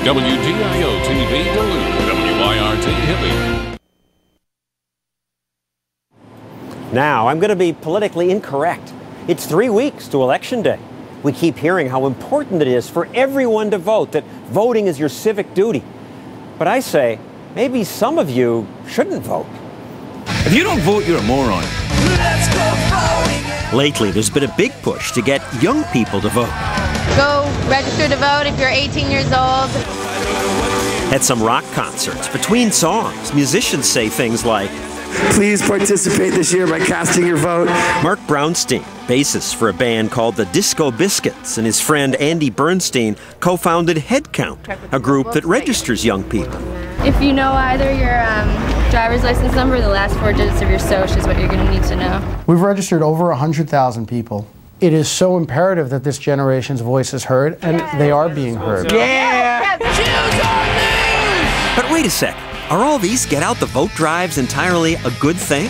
WGIO-TV Duluth, WYRT Hibbing. Now, I'm going to be politically incorrect. It's 3 weeks to Election Day. We keep hearing how important it is for everyone to vote, that voting is your civic duty. But I say, maybe some of you shouldn't vote. If you don't vote, you're a moron. Let's go voting. Lately, there's been a big push to get young people to vote. Go register to vote if you're 18 years old. At some rock concerts, between songs, musicians say things like, "Please participate this year by casting your vote." Mark Brownstein, bassist for a band called the Disco Biscuits, and his friend Andy Bernstein co-founded Headcount, a group that registers young people. If you know either your driver's license number or the last 4 digits of your social is what you're going to need to know. We've registered over 100,000 people. It is so imperative that this generation's voice is heard, and they are being heard. Yeah! Choose our news! But wait a second. Are all these get-out-the-vote drives entirely a good thing?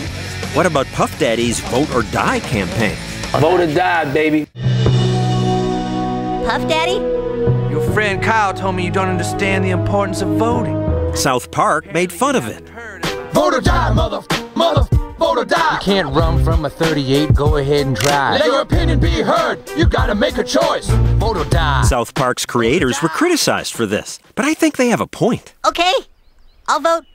What about Puff Daddy's Vote or Die campaign? Vote or die, baby. Puff Daddy? Your friend Kyle told me you don't understand the importance of voting. South Park made fun of it. Vote or die, mother, vote or die. You can't run from a 38, go ahead and drive. Let your opinion be heard. You gotta make a choice. Vote or die. South Park's creators were criticized for this, but I think they have a point. Okay, I'll vote.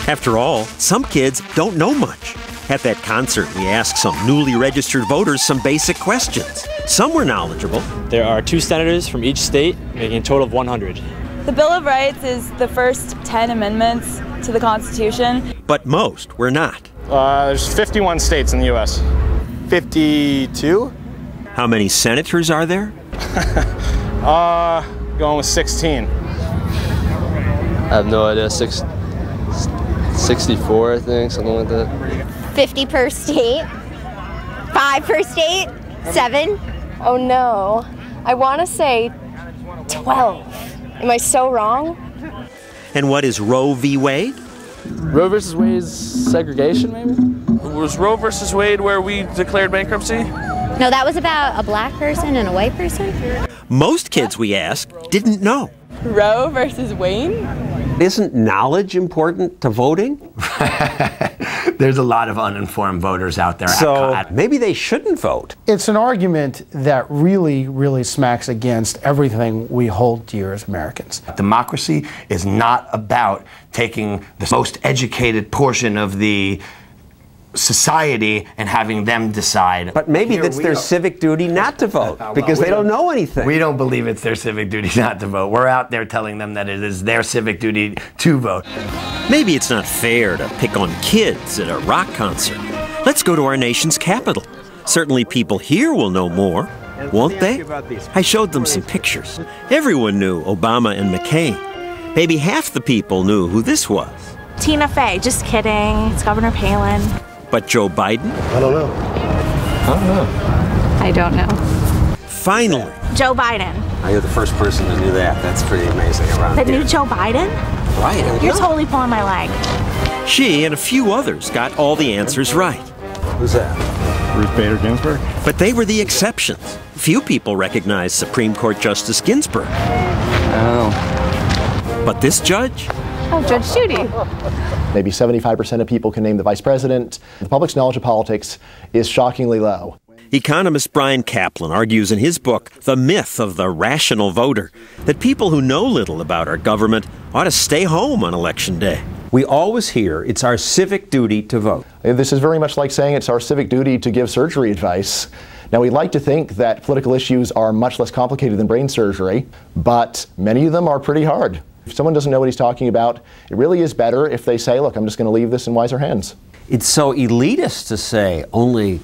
After all, some kids don't know much. At that concert, we asked some newly registered voters some basic questions. Some were knowledgeable. There are 2 senators from each state, making a total of 100. The Bill of Rights is the first 10 amendments to the Constitution. But most were not. There's 51 states in the U.S. 52? How many senators are there? Going with 16. I have no idea. 64, I think, something like that. 50 per state. 5 per state. 7. Oh no. I want to say 12. Am I so wrong? And what is Roe v. Wade? Roe versus Wade's segregation, maybe? Was Roe versus Wade where we declared bankruptcy? No, that was about a black person and a white person. Most kids we asked didn't know. Roe versus Wade? Isn't knowledge important to voting? There's a lot of uninformed voters out there. So maybe they shouldn't vote. It's an argument that really smacks against everything we hold dear as Americans. Democracy is not about taking the most educated portion of the society and having them decide. But maybe it's their civic duty not to vote because they don't know anything. We don't believe it's their civic duty not to vote. We're out there telling them that it is their civic duty to vote. Maybe it's not fair to pick on kids at a rock concert. Let's go to our nation's capital. Certainly people here will know more, won't they? I showed them some pictures. Everyone knew Obama and McCain. Maybe half the people knew who this was. Tina Fey, just kidding. It's Governor Palin. But Joe Biden? I don't know. I don't know. Finally. Joe Biden. Oh, you're the first person to do that. That's pretty amazing around The here. new Joe Biden? Right. You're totally pulling my leg. She and a few others got all the answers right. Who's that? Ruth Bader Ginsburg. But they were the exceptions. Few people recognized Supreme Court Justice Ginsburg. Oh. But this judge? Oh, Judge Judy. Maybe 75% of people can name the vice president. The public's knowledge of politics is shockingly low. Economist Brian Kaplan argues in his book, The Myth of the Rational Voter, that people who know little about our government ought to stay home on Election Day. We always hear it's our civic duty to vote. This is very much like saying it's our civic duty to give surgery advice. Now, we'd like to think that political issues are much less complicated than brain surgery, but many of them are pretty hard. If someone doesn't know what he's talking about, it really is better if they say, look, I'm just going to leave this in wiser hands. It's so elitist to say only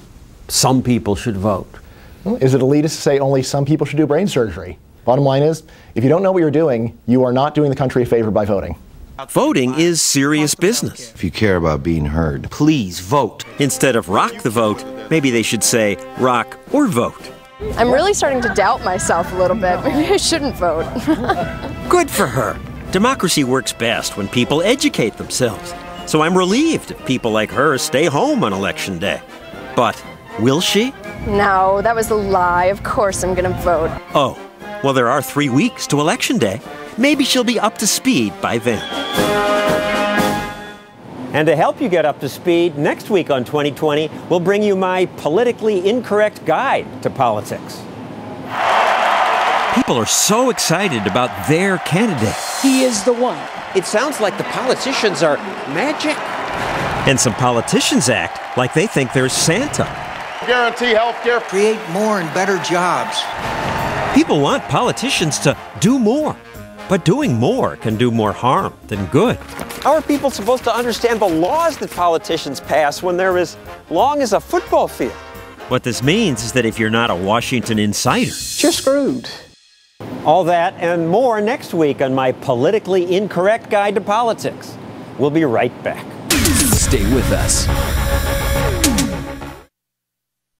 some people should vote. Well, is it elitist to say only some people should do brain surgery? Bottom line is, if you don't know what you're doing, you are not doing the country a favor by voting. Voting is serious business. If you care about being heard, please vote. Instead of rock the vote, maybe they should say rock or vote. I'm really starting to doubt myself a little bit. Maybe I shouldn't vote. Good for her. Democracy works best when people educate themselves. So I'm relieved if people like her stay home on Election Day. But will she? No, that was a lie. Of course I'm going to vote. Oh, Well, there are 3 weeks to Election Day. Maybe she'll be up to speed by then. And to help you get up to speed, next week on 2020, we'll bring you my politically incorrect guide to politics. People are so excited about their candidate. He is the one. It sounds like the politicians are magic. And some politicians act like they think they're Santa. Guarantee health care. Create more and better jobs. People want politicians to do more. But doing more can do more harm than good. How are people supposed to understand the laws that politicians pass when they're as long as a football field? What this means is that if you're not a Washington insider, you're screwed. All that and more next week on my politically incorrect guide to politics. We'll be right back. Stay with us.